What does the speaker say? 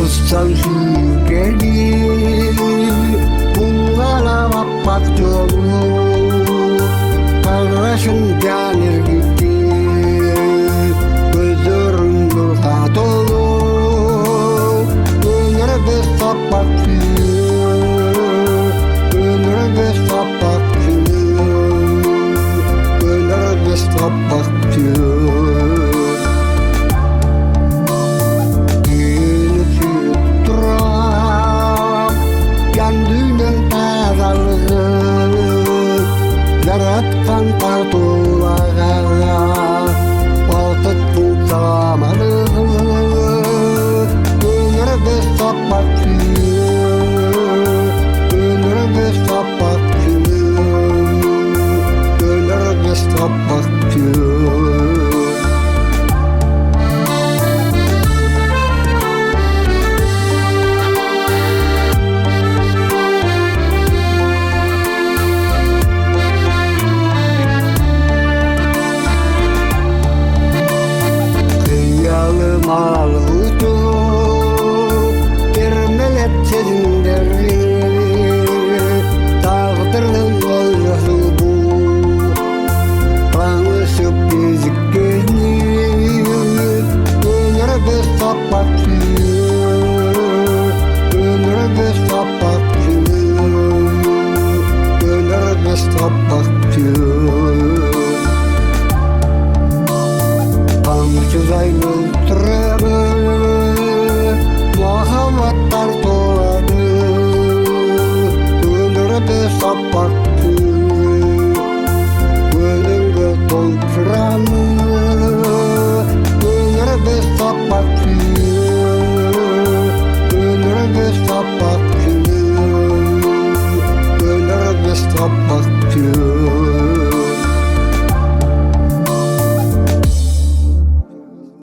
Kızsan sürgeli bunlara bakmak yolu kardeşim gelir gitti gözlerim nurla dolu ömür bir sapakçı ömür bir sapakçı ömür bir sapakçı. Yaratkan partulara baltıktın samalı ömür bir sapakçı ömür bir sapakçı ömür bir sapakçı. Maludu bir melek serinleri tağdırın yolcusu bu tanışıp gezikeni ömür bir sapakçı ömür bir sapakçı ömür bir sapakçı. Kamçıday mültüremi muhabbetler doladı ömür bir sapakçı ölümde dolduranı ömür bir sapakçı ömür bir sapakçı ömür bir sapakçı.